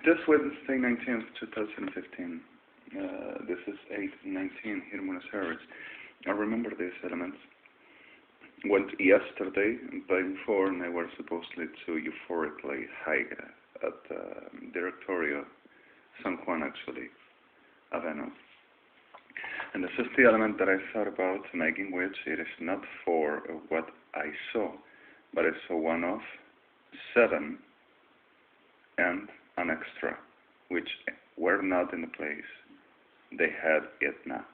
This Wednesday, 19th, 2015. This is 8:19 here in Buenos Aires. I remember these elements. Went yesterday and the day before, and I was supposedly to euphorically hike at Directorio San Juan, actually, Aveno. And this is the element that I thought about making, which it is not for what I saw, but I saw one of 7 and an extra, which were not in the place. They had it not.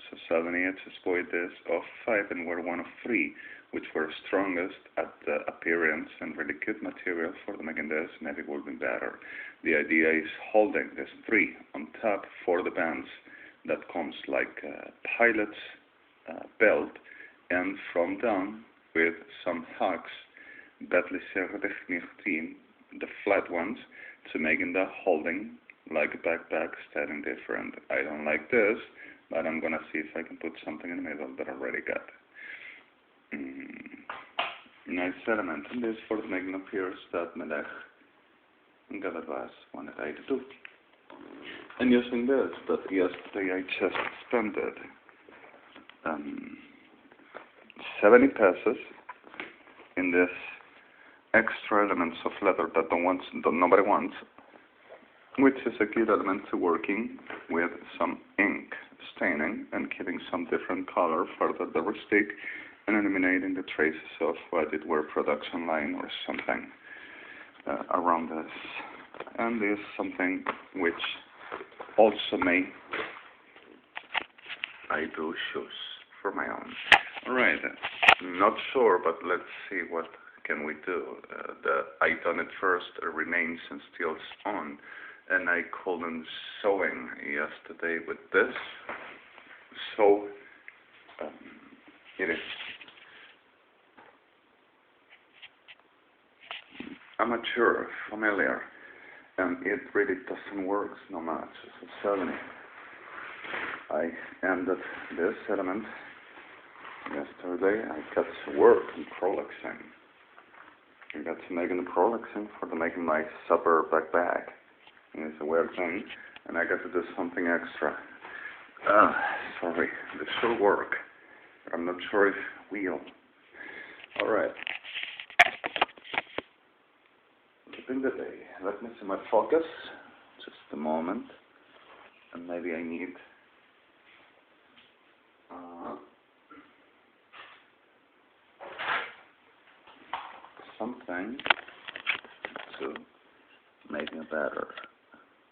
So suddenly I just bought this of 5 and were one of 3, which were strongest at the appearance and really good material for the making this. Maybe it would be better. The idea is holding this 3 on top for the bands that comes like a pilot's belt, and from down with some hooks, the flat ones, to making the holding like a backpack, styling different. I don't like this, but I'm gonna see if I can put something in the middle that I already got. Nice element, and this for the making appears that Melech and Galabas wanted I to do. And using this, that yesterday I just spent it 70 pesos in this extra elements of leather that nobody wants, which is a good element to working with some ink staining and giving some different color further the rustic and eliminating the traces of what it were production line or something around this. And this is something which also may I do shoes for my own. Alright, not sure, but let's see what can we do. I done it first, remains and still on, and I couldn't sewing yesterday with this, so it is amateur, familiar, and it really doesn't work no much. So suddenly I ended this element yesterday. I got to work in prolexing. I got to making the prolexing for the making my supper backpack. And it's a weird thing, and I got to do something extra. Sorry, this should work, but I'm not sure if it will. Alright. Keeping the day. Let me see my focus. Just a moment. And maybe I need something to make it better,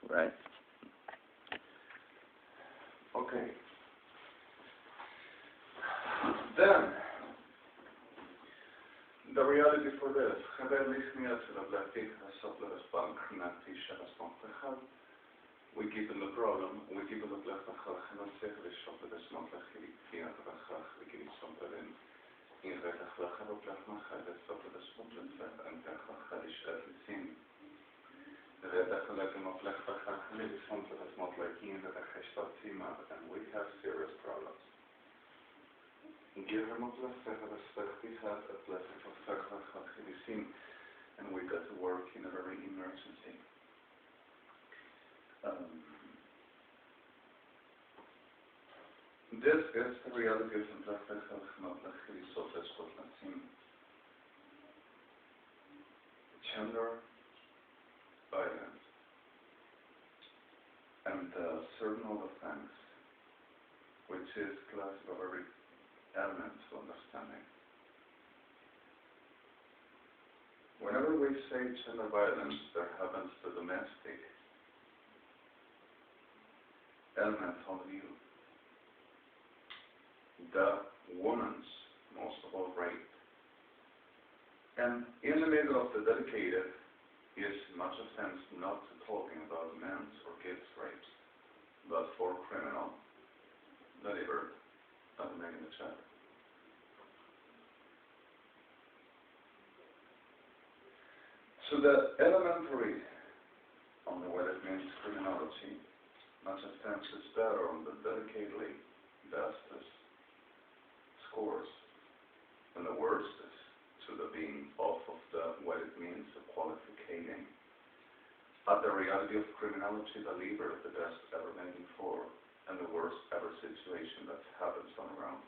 right? Okay. Then, the reality for this, we keep in the problem, we keep in the left and we have serious problems. And we got to work in a very emergency. This is the reality of gender, violence, and certain other things, which is class of every element to understanding. Whenever we say gender violence, there happens the domestic element of view. The woman's, most of all, rape. And in the middle of the dedicated is much offense not to talking about men's or kids' rapes, but for criminal, delivered, not making the child. So the elementary on the what it means criminology, much offense is better on the dedicatedly bestest scores than the worstest to the being off of the what it means, the qualificating at the reality of criminality delivered the best ever made before and the worst ever situation that happens on the ground.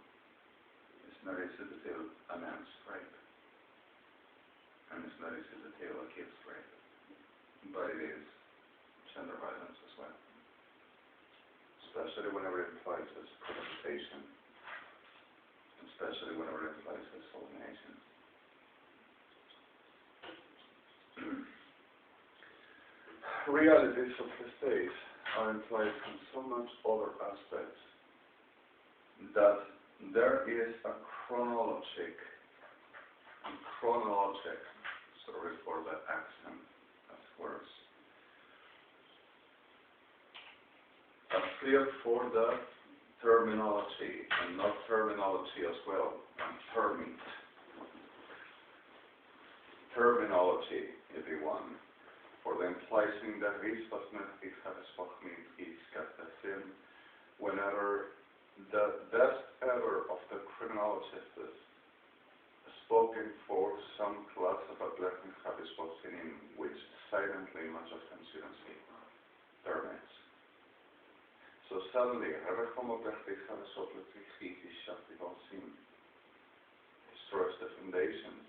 It's not easy to tell a man's rape, and it's not easy to tell a kid's rape, but it is gender violence as well, especially whenever it implies as premeditation, especially whenever it implies as alienation. Realities of these days are implied from so much other aspects that there is a chronologic, sorry for the accent, that's worse, a fear for the terminology, and not terminology as well, and terminology, if you want, for the impliing that is wat men met is kapitalism, whenever the best ever of the criminologists is spoken for some class of a black and habits in which silently much of them shouldn't see terminates. So suddenly, every homo black habits destroys the foundations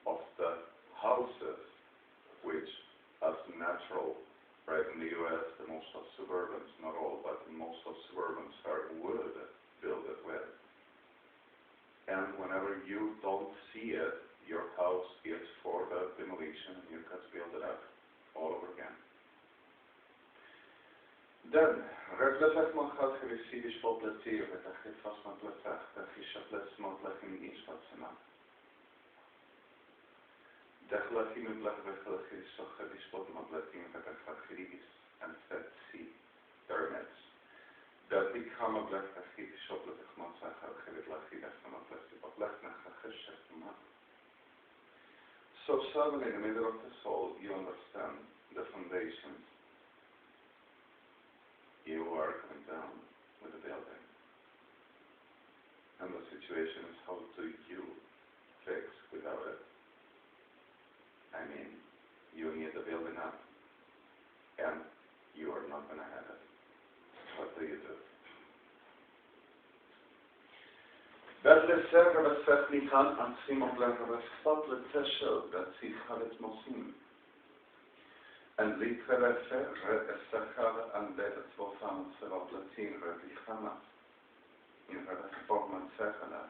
of the houses which as natural, right, in the U.S., the most of suburbans, not all, but most of suburbans are wood built with. And whenever you don't see it, your house is for the demolition and you can build it up all over again. Then, reflect man gaat gerecidisch vol plateer, dat hij vast met plateer, dat hij chaplets man plek in iets wat ze maakt. Dechlatine blachweggelegd is toch gespot met latine vetachagritis en vetsi termets. Dat ik ga met blachweggelegd shopletig massaggelegd lachidach van het plastic op blachweggelegd man. So suddenly in the middle of the soul you understand the foundations. You are coming down with the building. And the situation is how do you fix without it? I mean, you need the building up, and you are not going to have it. What do you do? Dat we zeggen, we zegt niet aan aan Simon blijven we stappen tussen dat zich het mosim. En liet we verre es zeggen aan dat het wel van het wat Latijn die gaan in het vormen zeggen dat.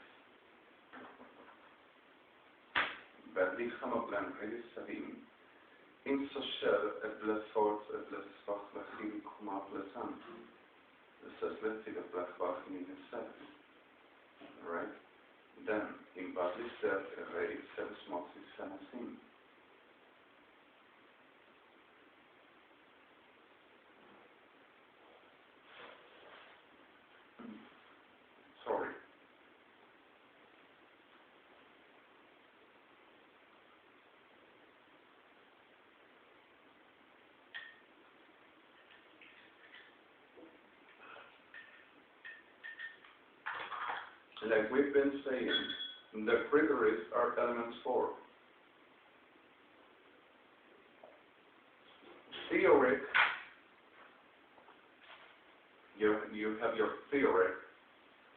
Bij lichaam op lang realisering, in sociaal het blessoort, het blessoort, het ging komen op lesan. Dus het lettige blessoort in jezelf. Right? Then, in badly self, ready self-smart is sanasim. Sorry. Like we've been saying, the triggers are elements 4. Theoric, you have your theoric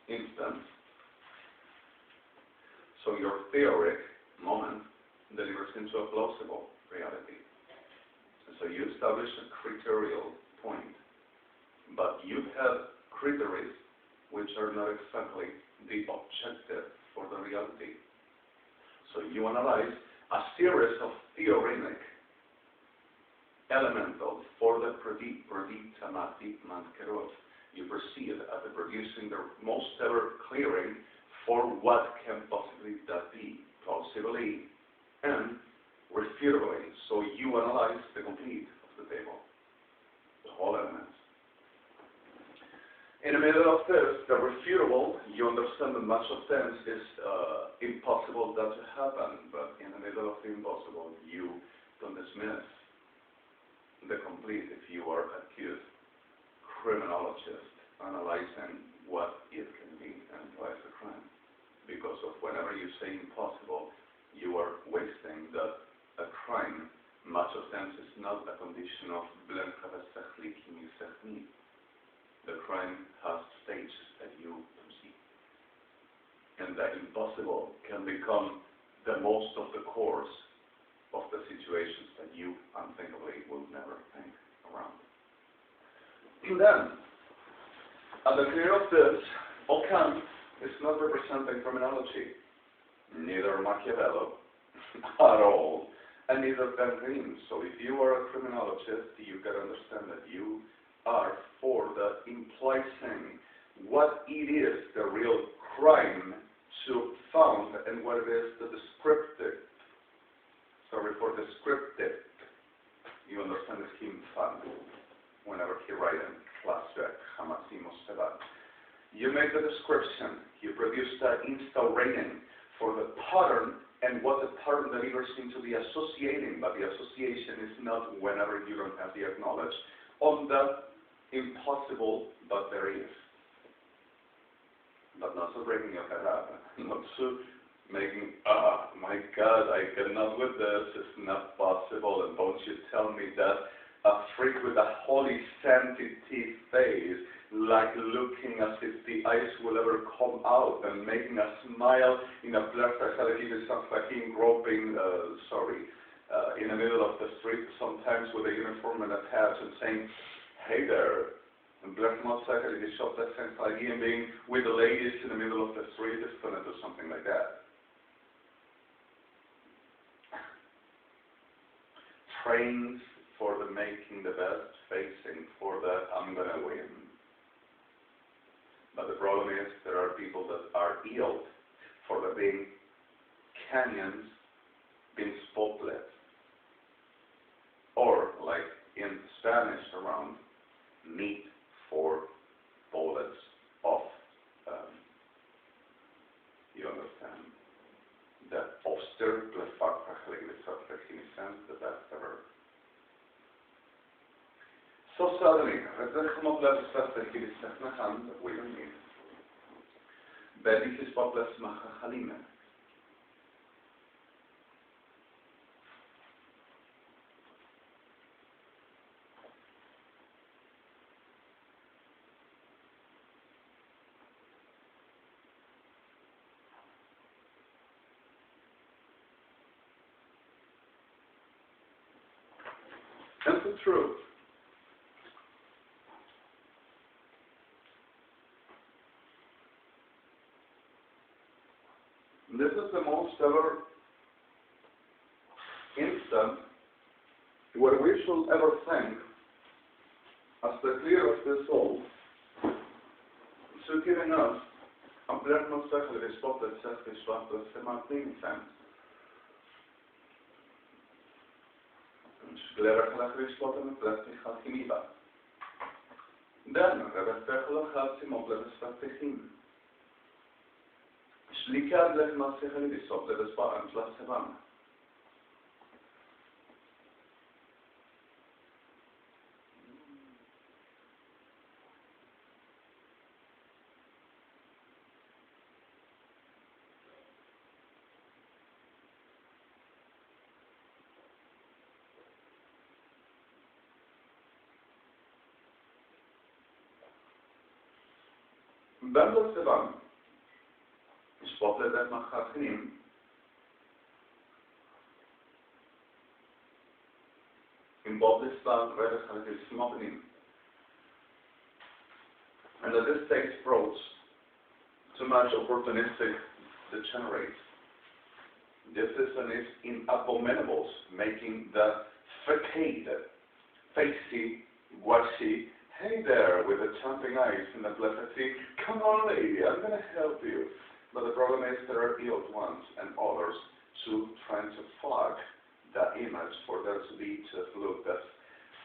instance. So your theoric moment delivers into a plausible reality. So you establish a criterial point, but you have criteria which are not exactly the objective for the reality. So you analyze a series of theoremic elementals for the predictamatic mankerot. You proceed at the producing the most ever clearing for what can possibly that be, plausibly and refutably. So you analyze the complete of the table, the whole elements. In the middle of this, the refutable, you understand that much of things is impossible that to happen, but in the middle of the impossible, you don't dismiss the complete if you are accused criminologist analyzing what it can be and implies a crime. Because of whenever you say impossible, you are wasting that a crime much of times is not a condition of blanco sechlikim sechni. The crime has stages that you don't see. And the impossible can become the most of the course of the situations that you unthinkably will never think around. And then, at the clear of this, Kant is not representing criminology, neither Machiavelli at all, and neither Ben Green. So if you are a criminologist, you can understand that you are for the implicing what it is the real crime to found and what it is the descriptive. Sorry for descriptive. You understand the scheme fund whenever he writes in classic Hamasimos Sebat. You make the description, you produce the install rating for the pattern and what the pattern delivers into the associating, but the association is not whenever you don't have the acknowledge on the impossible, but there is. But not so breaking your head up, not so making, my God, I cannot with this, it's not possible, and don't you tell me that a freak with a holy sensitive face, like looking as if the eyes will ever come out and making a smile in a plaza fucking groping, in the middle of the street, sometimes with a uniform and attached and saying, hey there, and black motorcycle in the shop that sense idea and being with the ladies in the middle of the street is going to do something like that. Trains for the making the best, facing for the I'm going to win. But the problem is there are people that are ill for the being canyons, being spotless. Or, like in Spanish around, meat for bullets of, you understand, the Oster the best ever. So suddenly, we don't need. This is what let's machachalim. That's the truth. This is the most ever instant where we should ever think as the clear of the soul to giving us a black mosaic is what that says is what the semi-thing sense. Glera Halachrispotem Plastic Then, Rebecca Hasim Plastic Schlicker let Massically be soft, let us bar and Plasevan. Bundle Sevan. Spotlet that Machatim. In Boblistan, Rebbe Halachis Smokenim. And at this stage, approach too much opportunistic degenerates. This is and is in abominables, making the facade, facey, washy, hey there, with the champing eyes and the pleasantry, come on lady, I'm going to help you. But the problem is there are ill ones and others to trying to fog the image for there to be just look that's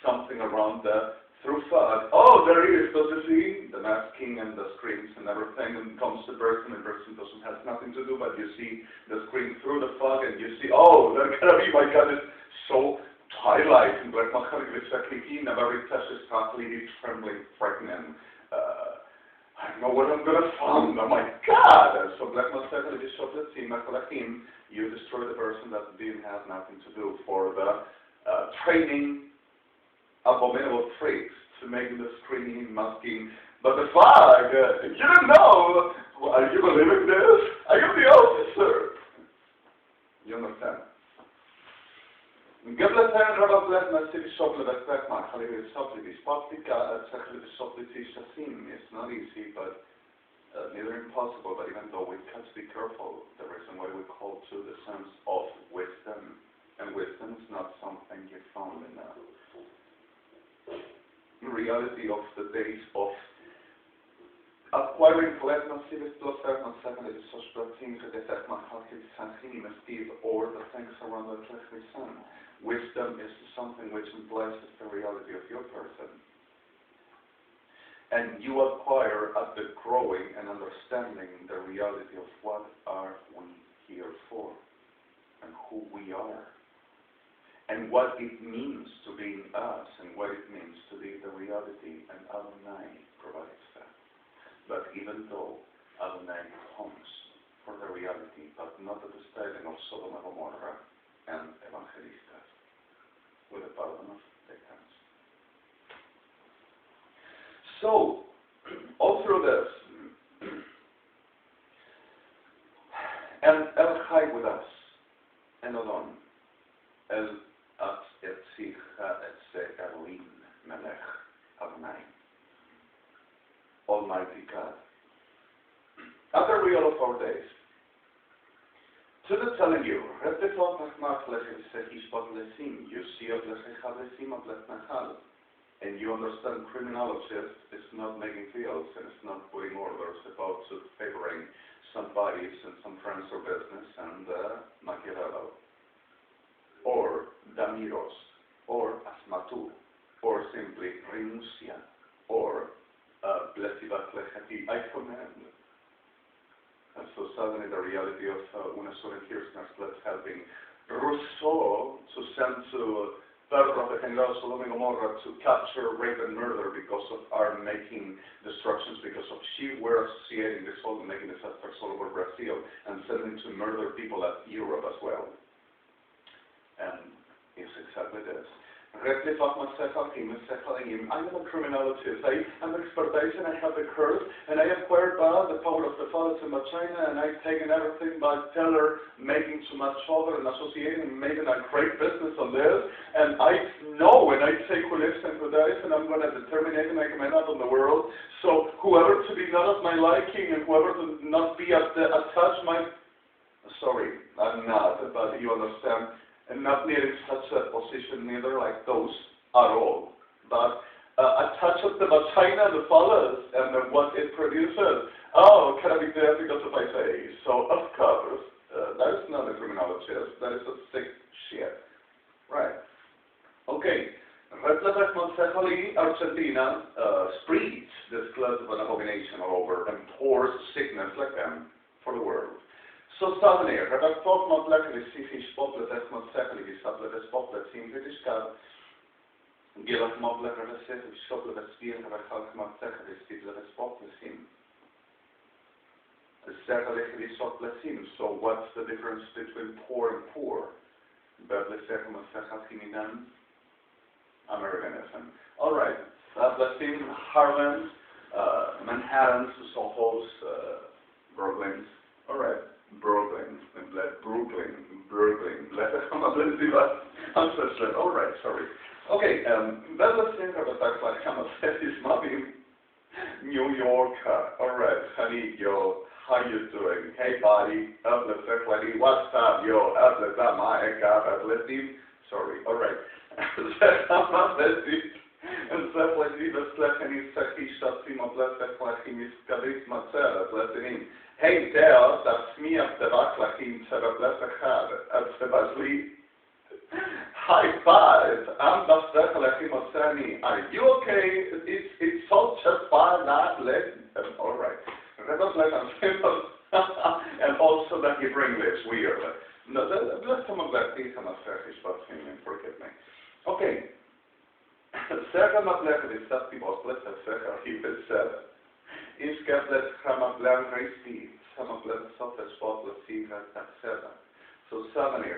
something around the through fog. Oh, there he is, don't you see? The masking and the screens and everything, and comes the person, and person doesn't have nothing to do, but you see the screen through the fog, and you see, oh, they're gonna be, my God, it's so highlight and like a very precious athlete, trembling, frightening. I don't know what I'm gonna find. Oh my God! So black mosaic is shot. Let's see, you destroy the person that didn't have nothing to do for the training abominable freaks to make the screening, masking. But the flag, you don't know. Are you believing this? I am the officer. You understand? قبل سنة ربط لنا سيب الشغل بس مع خليه الشغل دي سبوتيكا تشغل الشغل دي شاسين. It's not easy, but neither impossible. But even though we have to be careful, the reason why we call to the sense of wisdom, and wisdom is not something you found in the reality of the days of acquiring collective plus second is such that things that affect my health or the things around the sun. Wisdom is something which implies the reality of your person. And you acquire at the growing and understanding the reality of what are we here for and who we are. And what it means to be us and what it means to be the reality, and Adonai provides that. But even though Adonai comes for the reality, but not at the styling of Sodom and Gomorrah and Evangelistas, with the pardon of victims. So, all through this, and El Chai with us, and alone, El At Etzicha Etze Elohim Melech Adonai, Almighty God. At the real of our days, to the telling you, you see and you understand criminologist is not making deals and it's not putting orders about favoring some bodies and some friends or business and Machiavello, or Damiros, or Asmatu, or simply Renuncia, or I command. And so suddenly the reality of una sola Kirchner's helping Rousseau to send to Pedro de General Sodom and Gomorrah to capture, rape, and murder because of our making destructions, because of she were associating this whole making disasters all over Brazil and sending to murder people at Europe as well. And it's exactly this. I'm a criminologist. I am expertise and I have the curse and I acquired the power of the fathers in my China and I've taken everything by teller, making too much other and associating and making a great business on this. And I know when I take who lives and who dies and I'm going to determine and make a man up on the world. So whoever to be not of my liking and whoever to not be attached my... Sorry, I'm not, but you understand. And not near in such a position neither like those at all. But attached to the vagina, the phallus, and what it produces. Oh, can I be there because of my face? So, of course, that is not a criminologist. That is a sick shit. Right. Okay. Argentina spreads this class of an abomination all over and pours sickness like them for the world. So suddenly, redaktor modlekli sisi spotle des modsekli gisable des spotle sim vidishkad gilak modlekli des sisi spotle des spir redaktor modsekli stitle des spotle sim. Sekli spotle sim. So what's the difference between poor and poor? Betle sekli modsekli himinan Americanism. All right. Sim, Harlem, Manhattan, Soho's, Brooklyn. All right. Brooklyn. I'm so all right, sorry. Okay, let's think of a fact like I'm New York. All right, honey, yo, how you doing? Hey, buddy, what's up, yo? Sorry, all right. And stuff like hey, Dale, that's me up the Vaklachim Tzerablesachad at Sebazli. High five. I'm Baslechim Osani. Are you okay? It's all just fine, not let. All right. And also that Hebrew English, weird. No, let's come back to some forgive me. Okay. Second of letter is that people split the second, he said. Is kept that Hamablan Reisti, some of them soft spotless secret, etc. So Savani,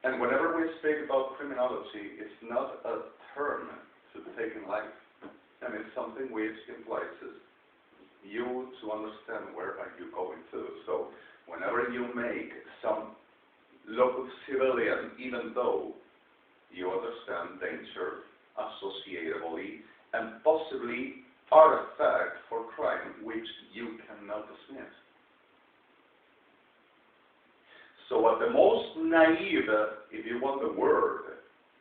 and whenever we speak about criminology, it's not a term to take in life, and it's something which implies you to understand where are you going to. So whenever you make some locus civilian, even though you understand danger associatively and possibly artifact for crime which you cannot dismiss. So at the most naive, if you want the word,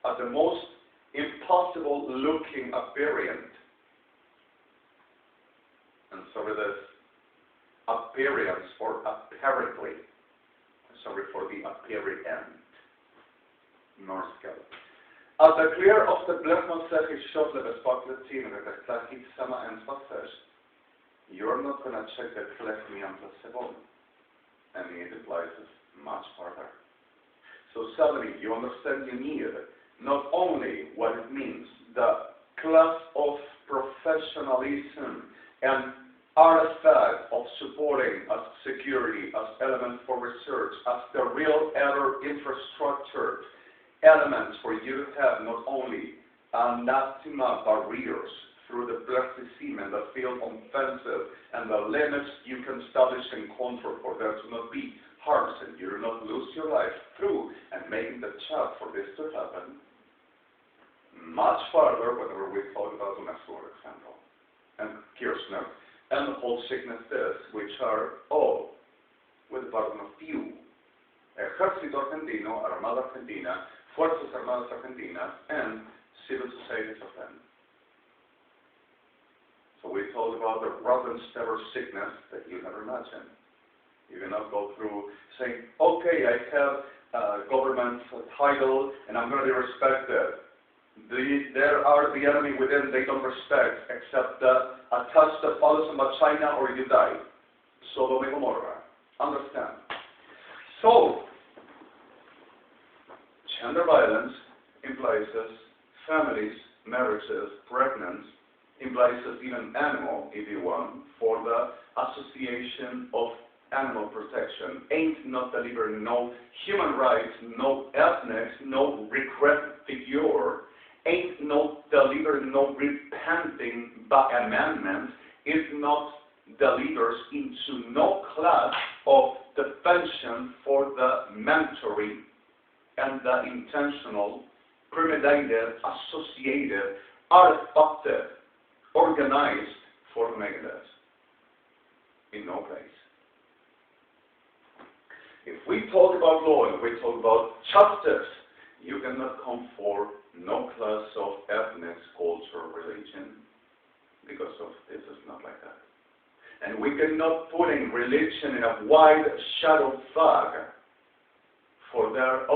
at the most impossible looking apparent, and sorry, this appearance for apparently, sorry for the apparent, Norse scale. At the clear of the blackman cechy shot bezpłatne team, taki sama and pasaż, you're not going to check the collecting unplausible, and it implies much further. So suddenly you understand you need not only what it means, the class of professionalism and artifact of supporting as security, as element for research, as the real ever infrastructure elements for you to have not only anathema barriers through the plasticine that feel offensive and the limits you can establish and control for there to not be harms and you do not lose your life through and making the chat for this to happen. Much farther whenever we talk about the next for example, and Kirchner, and the whole sickness this, which are all with the bottom of few. Ejército Argentino, Armada Argentina, Fuerzas Armadas Argentinas, and civil societies of them. So we talked about the rotten stellar sickness that you never imagined. You cannot go through saying, okay, I have a government title and I'm going to be respected. There are the enemy within they don't respect except the attached the fathers about China or you die. Sodom and Gomorrah. Understand? So, gender violence implies families, marriages, pregnancy, implies even animal, if you want, for the association of animal protection. Ain't not delivering no human rights, no ethnics, no regret figure, ain't not delivering no repenting by amendment, is not delivers into no class of defension for the mentoring and the intentional, premeditated, associated, artifacted, organized for the megadeth. In no place. If we talk about law and we talk about justice, you cannot come for no class of ethnic, culture, religion, because of this is not like that. And we cannot put in religion in a wide shadow flag for their,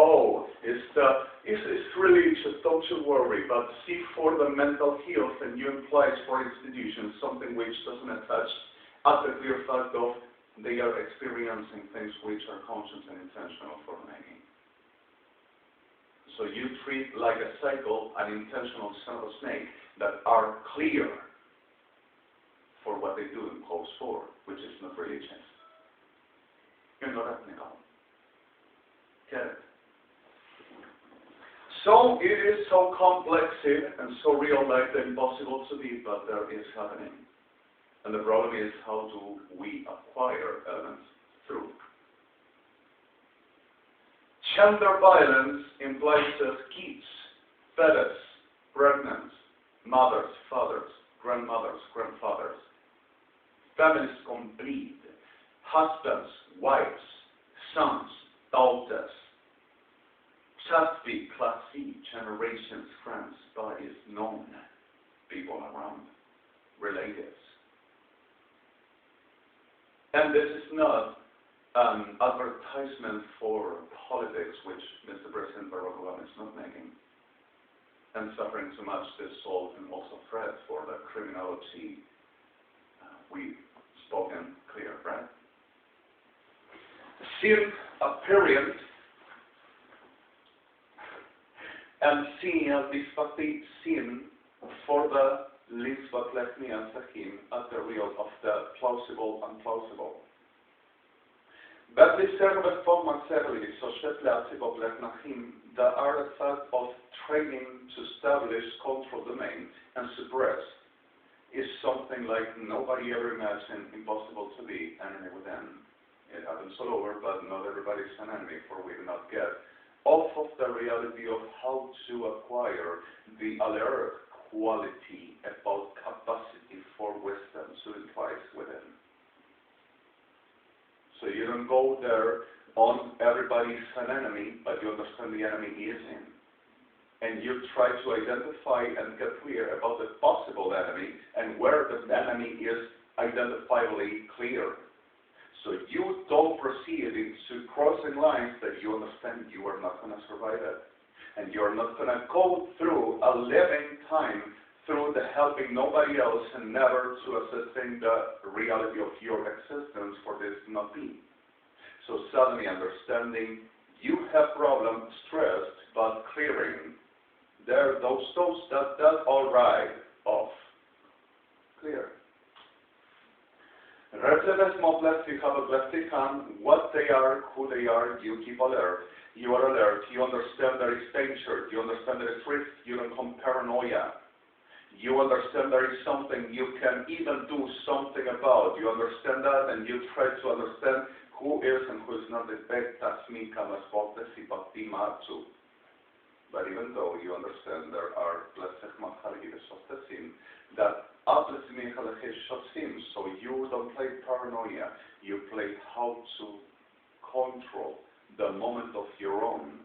it's religious, don't you worry, but see for the mental health and you imply for institutions something which doesn't attach at the clear fact of they are experiencing things which are conscious and intentional for making. So you treat like a cycle an intentional son of a snake that are clear for what they do in pose for, which is not religious. You're not ethnical. Get it? So it is so complex and so real life and impossible to be, but there is happening. And the problem is how do we acquire elements through. Gender violence implies kids, fetus, pregnant, mothers, fathers, grandmothers, grandfathers, families complete, husbands, wives, sons, daughters, Class B, Class C, generations, friends, bodies, known, people around, relatives. And this is not an advertisement for politics, which Mr. President Barack Obama is not making, and suffering too much this salt and also threat for the criminality we've spoken clear, right? Sin apparent and seeing as this sin for the liczbach lechnia Sachim at the real of the plausible unplausible. Bättre servet format servis so świetlacy w Lechnachim the artifact of training to establish control domain and suppress is something like nobody ever imagined impossible to be enemy within. It happens all over, but not everybody is an enemy, for we do not get off of the reality of how to acquire the alert quality about capacity for wisdom, so it lies within. So you don't go there on everybody's an enemy, but you understand the enemy is in. And you try to identify and get clear about the possible enemy and where the enemy is identifiably clear. So you don't proceed into crossing lines that you understand you are not going to survive it. And you're not going to go through a living time through the helping nobody else and never to assessing the reality of your existence for this not be. So suddenly understanding you have problems, stressed, but clearing. There, those that all right off. Clear. What they are, who they are, you keep alert. You are alert, you understand there is danger, you understand there is risk, you don't come paranoia. You understand there is something you can even do something about. You understand that and you try to understand who is and who is not the best But even though you understand there are that so you don't play paranoia, you play how to control the moment of your own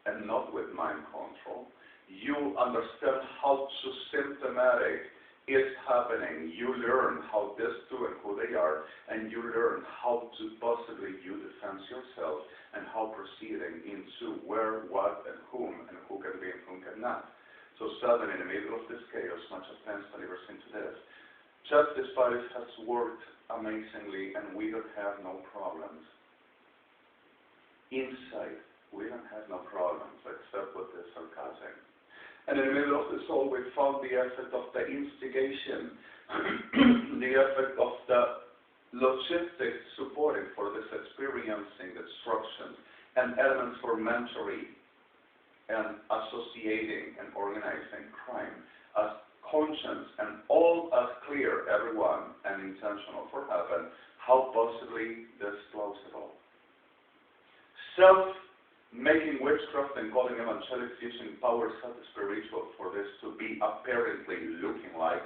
and not with mind control. You understand how to symptomatic is happening. You learn how this two and who they are, and you learn how to possibly you defend yourself and how proceeding into where, what, and who can be and whom cannot. So suddenly in the middle of this chaos, much of times believers into this, Justice Paris has worked amazingly and we don't have no problems. Inside, we don't have no problems except with the sarcasm. And in the middle of this all, we found the effect of the instigation, the effect of the logistics supporting for this experiencing destruction, and elements for mentoring and associating and organizing crime as conscious and all as clear, everyone, and intentional for heaven, how possibly this plausible. Self-making witchcraft and calling evangelics using powers of the spiritual for this to be apparently looking like,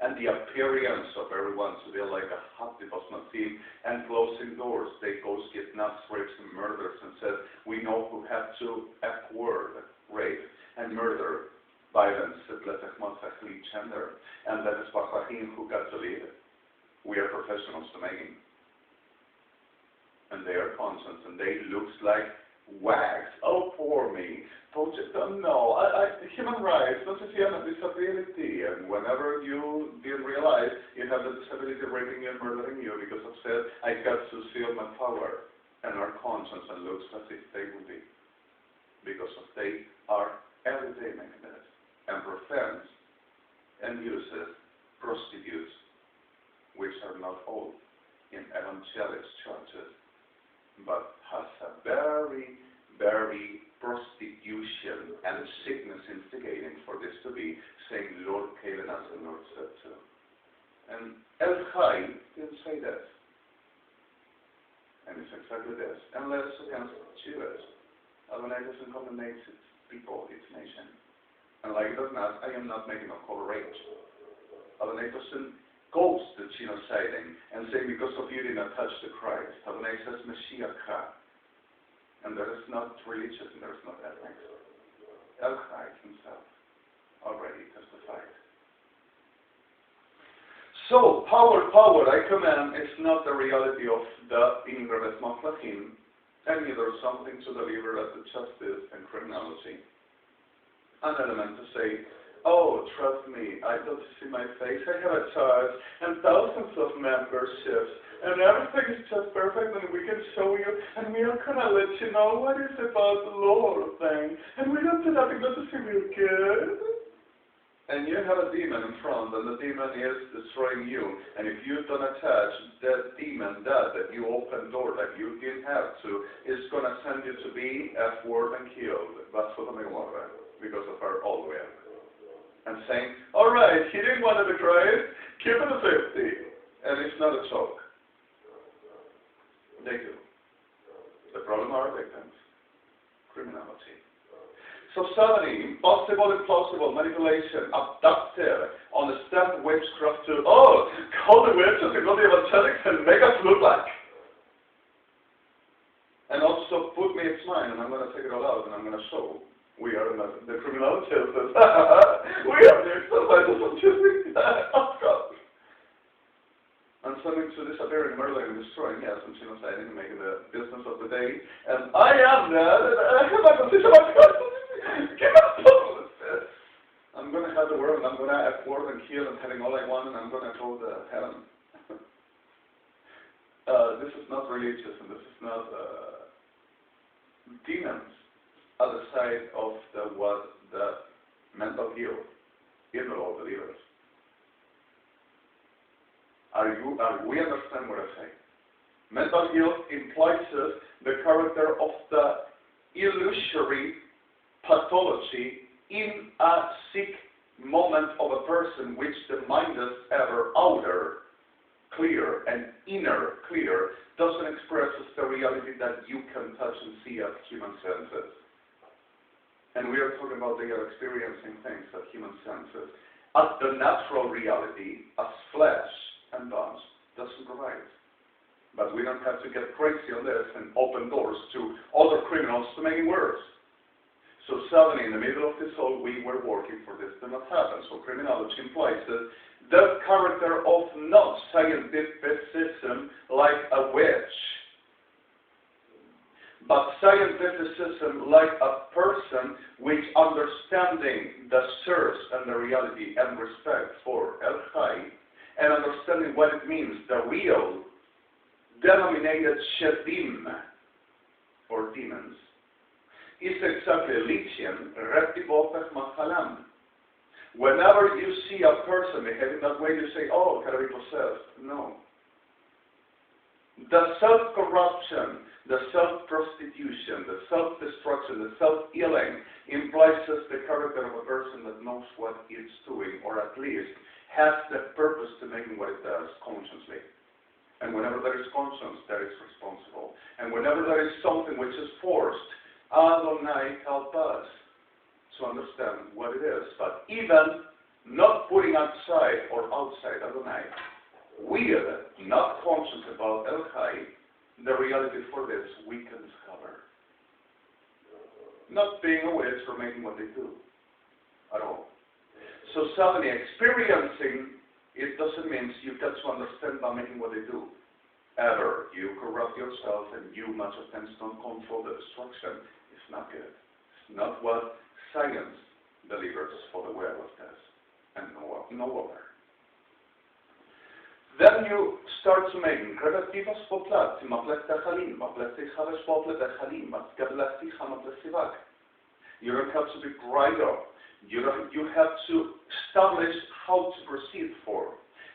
and the appearance of everyone to be like a happy team and closing doors. They go kidnaps, rapes, and murders and says, we know who had to F-word, rape, and murder, violence, gender, and that is who got to lead it. We are professionals to making. And they are conscious, and they looks like wags. Oh, poor me. No, human rights, not if you have a disability. And whenever you didn't realize you have the disability raping you and murdering you because of said, I got to seal my power. And are conscious and looks as if they would be. Because of they are everyday making this. And prevents and uses prostitutes, which are not all in evangelics churches, but has a very, very prostitution and sickness instigating for this to be, saying Lord came and as the Lord said to. And El Chai didn't say this. And it's exactly this. Unless against Jews. Adonai doesn't condemnate its people, its nation. And like it does not, I am not making a coverage. Adonai doesn't ghost the genociding and say because of you did not touch the Christ. Adonai says Mashiach. And there is not religious and there is not ethnic. El Chai himself already testified. So, power, I command, is not the reality of the Ingreves Maflachim, and neither something to deliver at the justice and criminology. An element to say, oh, trust me, I don't see my face, I have a church, and thousands of memberships, and everything is just perfect, and we can show you, and we are going to let you know what is about the Lord thing, and we don't do nothing but to see real good. and you have a demon in front, and the demon is destroying you, and if you don't attach that demon, that you open door that you didn't have to, is going to send you to be F-word and killed. That's what I want, because of our awear. And saying, all right, he didn't want to be great, keep it a 50. And it's not a joke. They do. The problem are victims. Criminality. So 70, impossible, implausible, manipulation, abductive, understand witchcraft to, oh, call the witches and go to the evangelics and make us look like. And also put me, it's mine, and I'm going to take it all out, and I'm going to show. We are the criminality says, we are the exercises of choosing. Oh, God. And something to disappearing, murdering, and destroying, yes, and genociding, and making the business of the day. And I am that, and I have my position, my God. I'm going to have the world, and I'm going to F-word and kill and having all I want, and I'm going to go to heaven. This is not religious, and this is not demons at the side of the mental guilt in all believers. We understand what I say? Mental guilt implies the character of the illusory pathology in a sick moment of a person which the mind is ever outer clear and inner clear doesn't express the reality that you can touch and see as human senses. And we are talking about they are experiencing things as human senses. As the natural reality, as flesh and bones, doesn't provide. But we don't have to get crazy on this and open doors to other criminals to make it worse. So suddenly, in the middle of this all, we were working for this to not happen. So criminology implies that the character of not scientificism like a witch, but scientificism like a person which understanding the source and the reality and respect for El Chai, and understanding what it means, the real, denominated shedim, or demons, is exactly Elishel, retivopech machalam. Whenever you see a person behaving that way, you say, oh, can I be possessed? No. The self-corruption, the self-prostitution, the self-destruction, the self-healing implies the character of a person that knows what it's doing, or at least has the purpose to making what it does consciously. And whenever there is conscience, there is responsible. And whenever there is something which is forced, Adonai help us to understand what it is. But even not putting outside or outside Adonai, we are not conscious about El Chai, the reality for this we can discover. Not being a witch or making what they do at all. So suddenly experiencing it doesn't mean you get to understand by making what they do. Ever. You corrupt yourself and you much of times don't control the destruction. It's not good. It's not what science delivers for the werewolfness and no other. Then you start to make relativas poplat, maplestechalim, maplestechalesh poplet. You don't have to be dried up. You have to establish how to proceed for.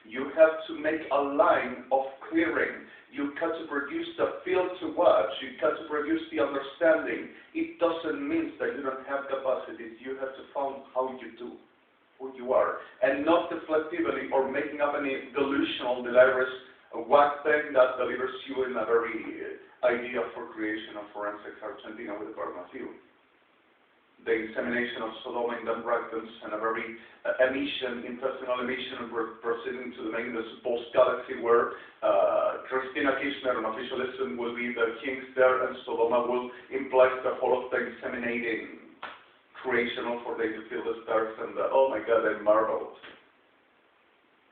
You have to make a line of clearing. You have to produce the field to watch. You have to produce the understanding. It doesn't mean that you don't have capacities. You have to find how you do, who you are, and not deflectively or making up any delusional, delirious whack thing that delivers you in a very idea for creation of forensics Argentina with the Barnafil. The insemination of Sodom in the rectums and a very intestinal emission proceeding to the main supposed galaxy where Christina Kirchner and officialism will be the kings there, and Sodoma will imply the whole of the inseminating creational for they to feel the stars and the, oh my God, I marveled.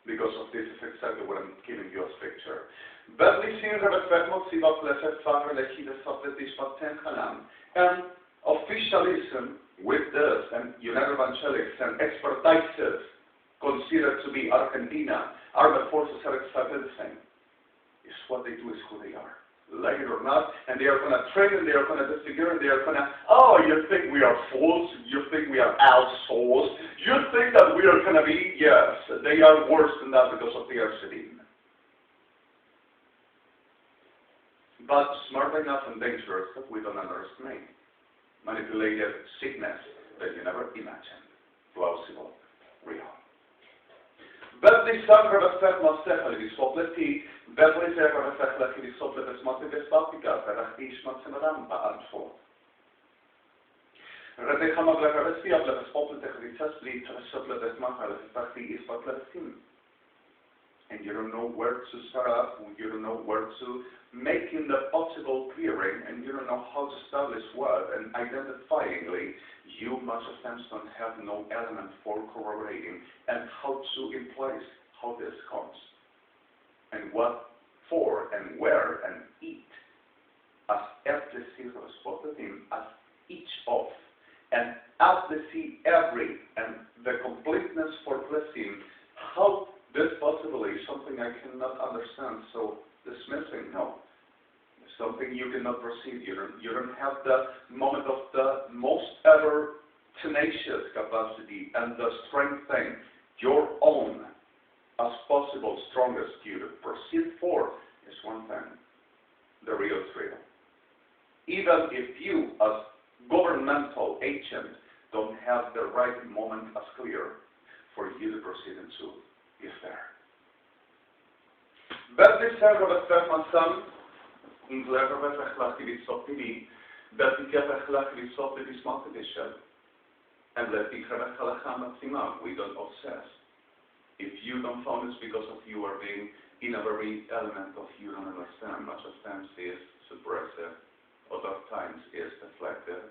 Because of this is exactly what I'm giving you as picture. And officialism with this, and United Evangelics and expertises considered to be Argentina, armed forces are exactly the same. It's what they do, is who they are. like it or not, and they are going to train, and they are going to disfigure, and they are going to, oh, you think we are fools? You think we are outsourced? You think that we are going to be? Yes, they are worse than that because of the Arsenine. But smart enough and dangerous that we don't underestimate. Manipulated sickness that you never imagined. Plausible, real. Bedlissan rövesztek masszefeli szopleti, bedlissan rövesztek lehili sopletes masszefes papika, verach is masszemarampa anfo. Redecha magla röveszti, apletes popletes ricesli, sopletes mahaletes pachti is popletesim. And you don't know where to start up, you don't know where to make in the possible clearing, and you don't know how to establish what, and identifyingly, you much of times don't have no element for corroborating, and how to in place how this comes, and what for, and where, and eat, as FTC responded in, as each of, and as the see every, and the completeness for blessing, how this possibly is something I cannot understand, so dismissing, no. It's something you cannot perceive. You don't have the moment of the most ever tenacious capacity and the strengthening your own as possible strongest you to proceed for is one thing. The real is real. Even if you as governmental agent don't have the right moment as clear for you to proceed into is there. Bedlissan rövesztek masszam, inzler rövesztek lakili szopili, bedlikepek lakili szopili smakedisel, and let me we don't obsess. If you don't find it's because of you are being in a very element of you don't understand, much of times is suppressive, other times is deflective,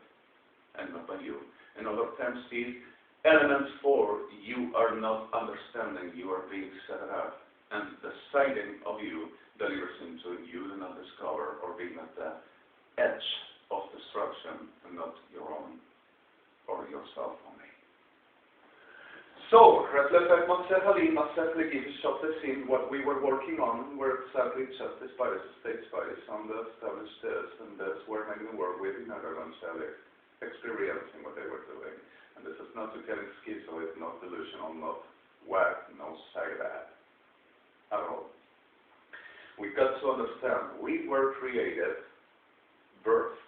and not by you, and other times is elements for you are not understanding, you are being set up, and the sighting of you delivers into you do not discover or being at the edge of destruction and not your own or yourself only. So, what we were working on were exactly justice bias, state bias on the established test, and that's where I'm going to work with in Netherlands, experiencing what they were doing. And this is not to get schizoid, not delusional, not whack, no psychopath at all. We got to understand we were created, birthed,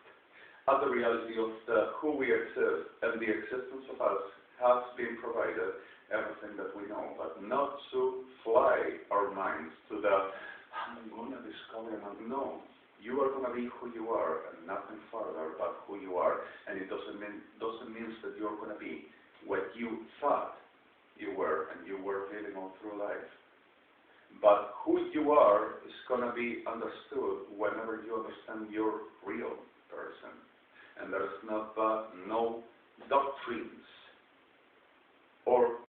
as the reality of who we exist, and the existence of us has been provided everything that we know, but not to fly our minds to the, I'm going to discover, no. You are going to be who you are, and nothing further but who you are. And it doesn't mean that you're going to be what you thought you were, and you were living all through life. But who you are is going to be understood whenever you understand your real person. And there's not no doctrines